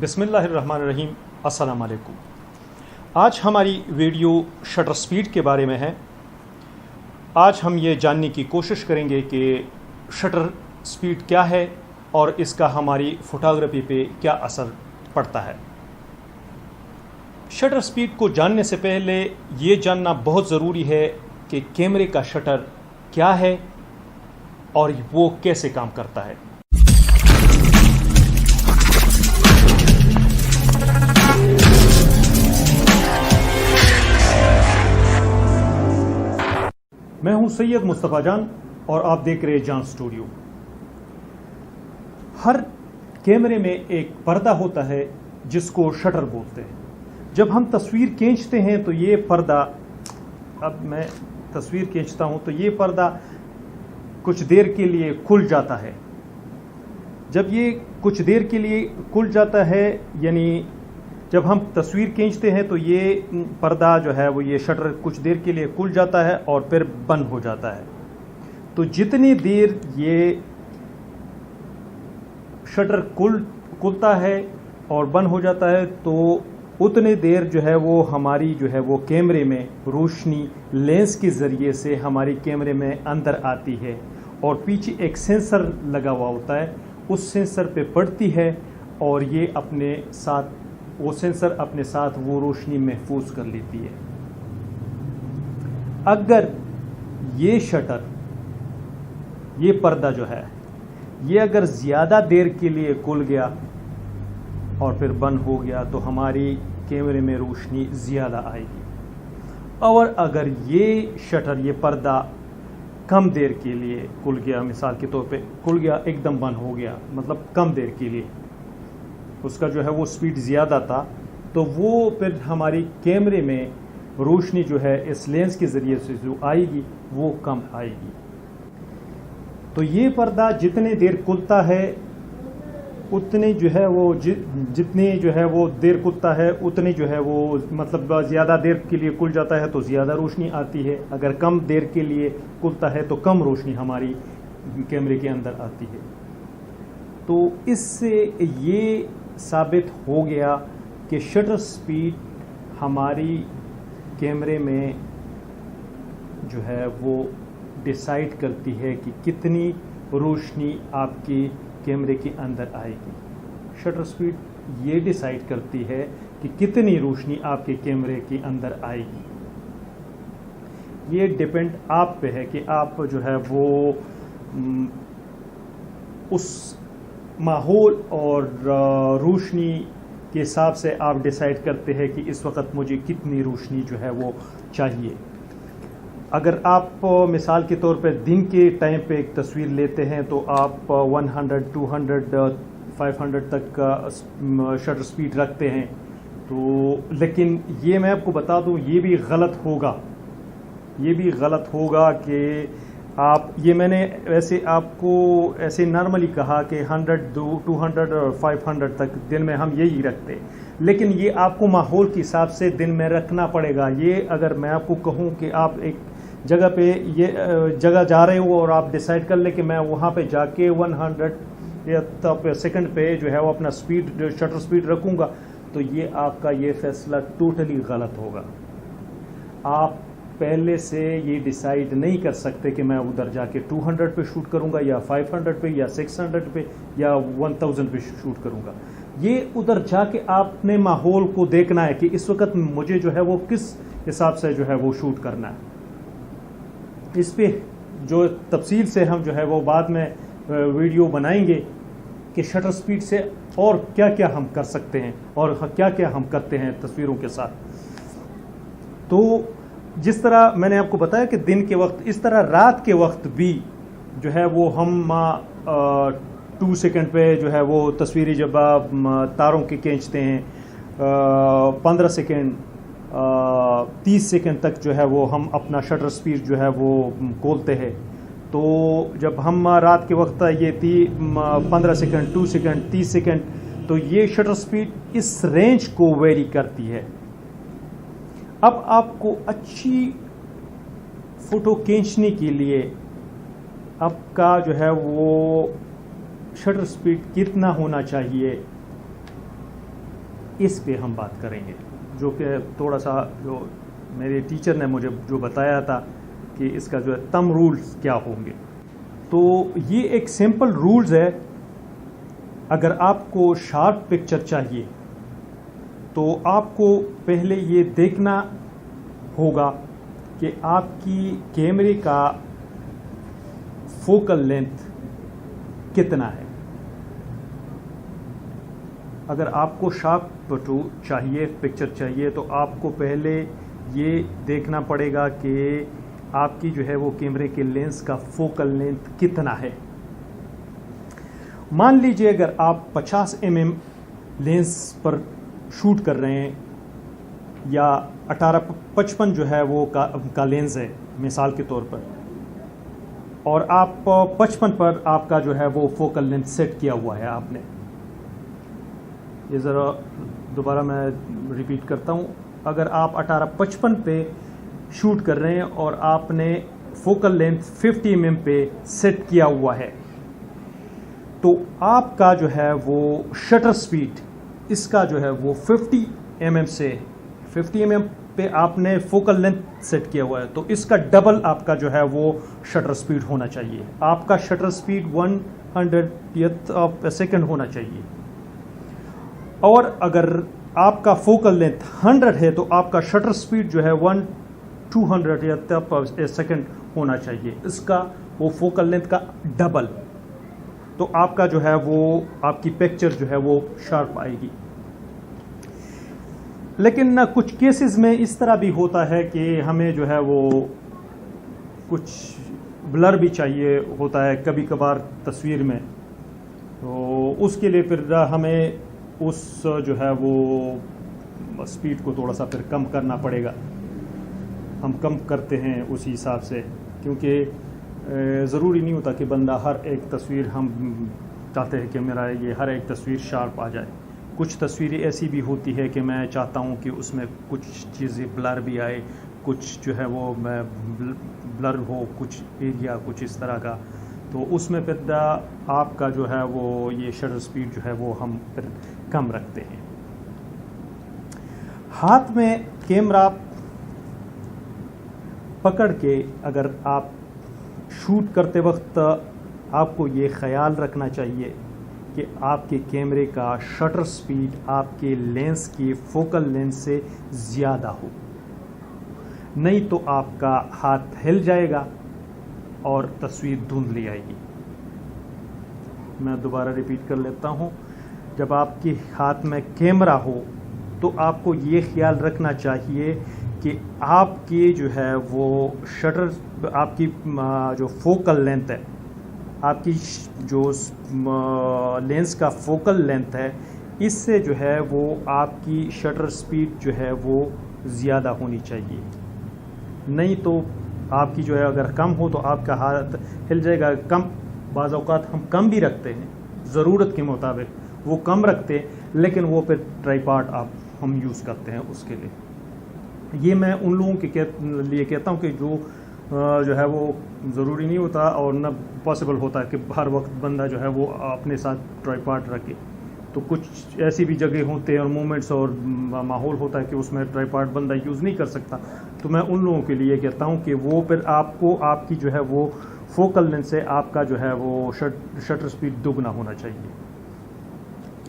बिस्मिल्लाहिर्रहमानिर्रहीम। अस्सलाम वालेकुम। आज हमारी वीडियो शटर स्पीड के बारे में है। आज हम ये जानने की कोशिश करेंगे कि शटर स्पीड क्या है और इसका हमारी फ़ोटोग्राफी पे क्या असर पड़ता है। शटर स्पीड को जानने से पहले ये जानना बहुत ज़रूरी है कि कैमरे का शटर क्या है और वो कैसे काम करता है। मैं हूं सैयद मुस्तफ़ा जान और आप देख रहे हैं जान स्टूडियो। हर कैमरे में एक पर्दा होता है जिसको शटर बोलते हैं। जब हम तस्वीर खींचते हैं तो ये पर्दा, अब मैं तस्वीर खींचता हूं तो ये पर्दा कुछ देर के लिए खुल जाता है। जब ये कुछ देर के लिए खुल जाता है, यानी जब हम तस्वीर खींचते हैं तो ये पर्दा जो है वो ये शटर कुछ देर के लिए खुल जाता है और फिर बंद हो जाता है। तो जितनी देर ये शटर खुलता है और बंद हो जाता है तो उतनी देर जो है वो हमारी जो है वो कैमरे में रोशनी लेंस के ज़रिए से हमारी कैमरे में अंदर आती है और पीछे एक सेंसर लगा हुआ होता है। उस सेंसर पे पड़ती है और ये अपने साथ वो सेंसर अपने साथ वो रोशनी महफूज कर लेती है। अगर ये शटर, ये पर्दा जो है ये अगर ज़्यादा देर के लिए खुल गया और फिर बंद हो गया तो हमारी कैमरे में रोशनी ज़्यादा आएगी। और अगर ये शटर, ये पर्दा कम देर के लिए खुल गया, मिसाल के तौर पे खुल गया एकदम बंद हो गया, मतलब कम देर के लिए, उसका जो है वो स्पीड ज़्यादा था, तो वो फिर हमारी कैमरे में रोशनी जो है इस लेंस के ज़रिए से जो आएगी वो कम आएगी। तो ये पर्दा जितने देर खुलता है उतने जो है वो जितने जो है वो देर खुलता है उतने जो है वो मतलब ज़्यादा देर के लिए खुल जाता है तो ज़्यादा रोशनी आती है। अगर कम देर के लिए खुलता है तो कम रोशनी हमारी कैमरे के अंदर आती है। तो इससे ये साबित हो गया कि शटर स्पीड हमारी कैमरे में जो है वो डिसाइड करती है कि कितनी रोशनी आपके कैमरे के अंदर आएगी। शटर स्पीड ये डिसाइड करती है कि कितनी रोशनी आपके कैमरे के अंदर आएगी। ये डिपेंड आप पे है कि आप जो है वो उस माहौल और रोशनी के हिसाब से आप डिसाइड करते हैं कि इस वक्त मुझे कितनी रोशनी जो है वो चाहिए। अगर आप मिसाल के तौर पे दिन के टाइम पे एक तस्वीर लेते हैं तो आप 100, 200, 500 तक का शटर स्पीड रखते हैं। तो लेकिन ये मैं आपको बता दूं, ये भी गलत होगा कि आप, ये मैंने वैसे आपको ऐसे नॉर्मली कहा कि 100, 200 और 500 तक दिन में हम यही रखते, लेकिन ये आपको माहौल के हिसाब से दिन में रखना पड़ेगा। ये अगर मैं आपको कहूँ कि आप एक जगह पे ये जगह जा रहे हो और आप डिसाइड कर ले कि मैं वहाँ पे जाके 100 या तब सेकंड पे जो है वो अपना स्पीड, शटर स्पीड रखूँगा, तो ये आपका ये फैसला टोटली गलत होगा। आप पहले से ये डिसाइड नहीं कर सकते कि मैं उधर जाके 200 पे शूट करूंगा या 500 पे या 600 पे या 1000 पे शूट करूंगा। ये उधर जाके आपने माहौल को देखना है कि इस वक्त मुझे जो है वो किस हिसाब से जो है वो शूट करना है। इस पे जो तफसील से हम जो है वो बाद में वीडियो बनाएंगे कि शटर स्पीड से और क्या क्या हम कर सकते हैं और क्या क्या हम करते हैं तस्वीरों के साथ। तो जिस तरह मैंने आपको बताया कि दिन के वक्त, इस तरह रात के वक्त भी जो है वो हम 2 सेकंड पे जो है वो तस्वीरें जब तारों की खींचते हैं, 15 सेकंड, 30 सेकंड तक जो है वो हम अपना शटर स्पीड जो है वो खोलते हैं। तो जब हम रात के वक्त ये 15 सेकंड, 2 सेकंड, 30 सेकंड, तो ये शटर स्पीड इस रेंज को वेरी करती है। अब आपको अच्छी फोटो खींचने के लिए आपका जो है वो शटर स्पीड कितना होना चाहिए, इस पे हम बात करेंगे, जो कि थोड़ा सा जो मेरे टीचर ने मुझे जो बताया था कि इसका जो है थंब रूल्स क्या होंगे। तो ये एक सिंपल रूल्स है। अगर आपको शार्प पिक्चर चाहिए तो आपको पहले ये देखना होगा कि आपकी कैमरे का फोकल लेंथ कितना है। अगर आपको शार्प चाहिए पिक्चर चाहिए तो आपको पहले ये देखना पड़ेगा कि आपकी जो है वो कैमरे के लेंस का फोकल लेंथ कितना है। मान लीजिए अगर आप 50 mm लेंस पर शूट कर रहे हैं या 18-55 जो है वो का लेंस है मिसाल के तौर पर, और आप 55 पर आपका जो है वो फोकल लेंथ सेट किया हुआ है आपने। ये ज़रा दोबारा मैं रिपीट करता हूँ। अगर आप 18-55 पे शूट कर रहे हैं और आपने फोकल लेंथ 50 mm पे सेट किया हुआ है, तो आपका जो है वो शटर स्पीड इसका जो है वो 50 mm से 50 mm पे आपने फोकल लेंथ सेट किया हुआ है, तो इसका डबल आपका जो है वो शटर स्पीड होना चाहिए। आपका shutter speed 100th of second होना चाहिए। और अगर आपका फोकल लेंथ 100 है तो आपका शटर स्पीड जो है 200th सेकेंड होना चाहिए। इसका वो फोकल लेंथ का डबल, तो आपका जो है वो आपकी पिक्चर जो है वो शार्प आएगी। लेकिन कुछ केसेस में इस तरह भी होता है कि हमें जो है वो कुछ ब्लर भी चाहिए होता है कभी कभार तस्वीर में, तो उसके लिए फिर हमें उस जो है वो स्पीड को थोड़ा सा फिर कम करना पड़ेगा। हम कम करते हैं उसी हिसाब से, क्योंकि ज़रूरी नहीं होता कि बंदा हर एक तस्वीर हम चाहते हैं कि मेरा ये हर एक तस्वीर शार्प आ जाए। कुछ तस्वीरें ऐसी भी होती है कि मैं चाहता हूँ कि उसमें कुछ चीज़ें ब्लर भी आए, कुछ जो है वो मैं ब्लर हो, कुछ एरिया कुछ इस तरह का, तो उसमें फिर आपका जो है वो ये शटर स्पीड जो है वो हम फिर कम रखते हैं। हाथ में कैमरा पकड़ के अगर आप शूट करते वक्त आपको ये ख्याल रखना चाहिए कि आपके कैमरे का शटर स्पीड आपके लेंस की फोकल लेंथ से ज़्यादा हो, नहीं तो आपका हाथ हिल जाएगा और तस्वीर धुंधली आएगी। मैं दोबारा रिपीट कर लेता हूँ। जब आपके हाथ में कैमरा हो तो आपको ये ख्याल रखना चाहिए कि आपकी जो है वो शटर आपकी जो फोकल लेंथ है, आपकी जो लेंस का फोकल लेंथ है, इससे जो है वो आपकी शटर स्पीड जो है वो ज़्यादा होनी चाहिए। नहीं तो आपकी जो है अगर कम हो तो आपका हाथ हिल जाएगा। कम बाज़ औक़ात हम कम भी रखते हैं, ज़रूरत के मुताबिक वो कम रखते हैं, लेकिन वो फिर ट्राइपॉड हम यूज़ करते हैं उसके लिए। ये मैं उन लोगों के लिए कहता हूँ कि जो है वो ज़रूरी नहीं होता और न पॉसिबल होता है कि हर वक्त बंदा जो है वो अपने साथ ट्राइपॉड रखे। तो कुछ ऐसी भी जगह होते हैं और मोमेंट्स और माहौल होता है कि उसमें ट्राइपॉड बंदा यूज़ नहीं कर सकता। तो मैं उन लोगों के लिए कहता हूँ कि वो फिर आपको आपकी जो है वो फोकल लेंथ से आपका जो है वो शटर स्पीड दुगना होना चाहिए,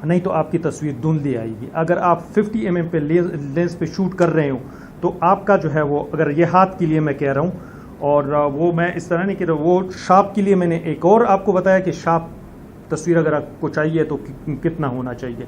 नहीं तो आपकी तस्वीर धुंधली आएगी। अगर आप 50 mm पे लेंस पे शूट कर रहे हो तो आपका जो है वो, अगर ये हाथ के लिए मैं कह रहा हूँ, और वो मैं इस तरह नहीं कह रहा, वो शार्प के लिए मैंने एक और आपको बताया कि शार्प तस्वीर अगर आपको चाहिए तो कितना होना चाहिए।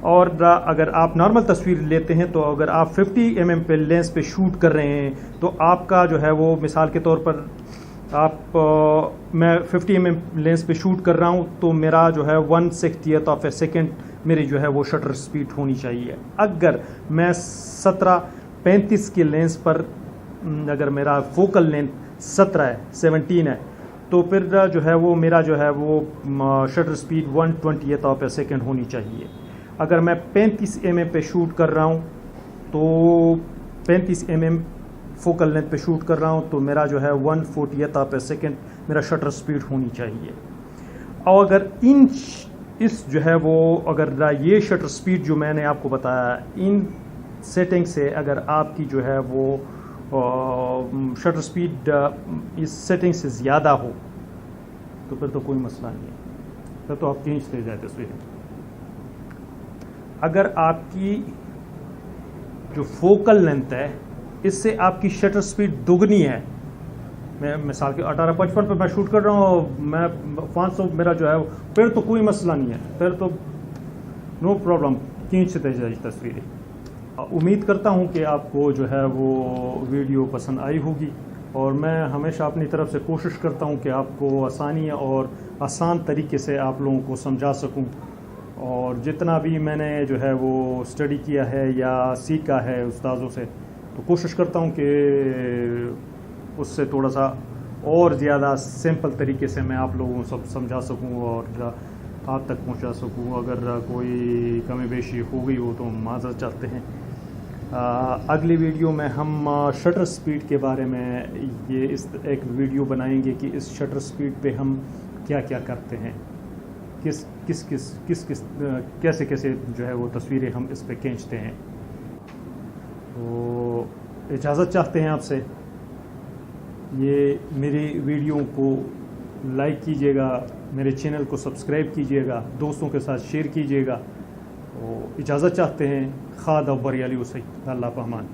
और अगर आप नॉर्मल तस्वीर लेते हैं तो अगर आप 50 mm पे लेंस पे शूट कर रहे हैं तो आपका जो है वो मिसाल के तौर पर मैं 50 mm लेंस पे शूट कर रहा हूँ तो मेरा जो है 1/60th ऑफ ए सेकेंड मेरी जो है वो शटर स्पीड होनी चाहिए। अगर मैं 17-35 के लेंस पर अगर मेरा फोकल लेंथ 17 है तो फिर जो है वो मेरा जो है वो shutter speed 1/20th of A second होनी चाहिए। अगर मैं 35 mm पे शूट कर रहा हूँ तो 35 mm फोकल लेंथ पे शूट कर रहा हूँ तो मेरा जो है 1/40th ऑफ ए सेकेंड मेरा शटर स्पीड होनी चाहिए। और अगर इंच इस जो है वो अगर ये शटर स्पीड जो मैंने आपको बताया, इन सेटिंग से अगर आपकी जो है वो शटर स्पीड इस सेटिंग से ज़्यादा हो तो फिर तो कोई मसला नहीं है, फिर तो आप खींचते जाए तस्वीरें। अगर आपकी जो फोकल लेंथ है इससे आपकी शटर स्पीड दुगनी है, मैं मिसाल के 1855 पे मैं शूट कर रहा हूँ, मैं 500 मेरा जो है, फिर तो कोई मसला नहीं है, फिर तो नो प्रॉब्लम, खींचते जाए तस्वीरें। उम्मीद करता हूँ कि आपको जो है वो वीडियो पसंद आई होगी, और मैं हमेशा अपनी तरफ से कोशिश करता हूँ कि आपको आसानी और आसान तरीके से आप लोगों को समझा सकूँ, और जितना भी मैंने जो है वो स्टडी किया है या सीखा है उस्तादों से, तो कोशिश करता हूँ कि उससे थोड़ा सा और ज़्यादा सिंपल तरीके से मैं आप लोगों को सब समझा सकूँ और आप तक पहुँचा सकूँ। अगर कोई कमी बेशी हो गई हो तो माज़रत चाहते हैं। अगली वीडियो में हम शटर स्पीड के बारे में इस एक वीडियो बनाएंगे कि इस शटर स्पीड पे हम क्या क्या करते हैं, कैसे कैसे जो है वो तस्वीरें हम इस पे खींचते हैं। तो इजाज़त चाहते हैं आपसे, ये मेरी वीडियो को लाइक कीजिएगा, मेरे चैनल को सब्सक्राइब कीजिएगा, दोस्तों के साथ शेयर कीजिएगा। तो इजाज़त चाहते हैं। खाद और बरियाली उसे अल्लाह पहमान।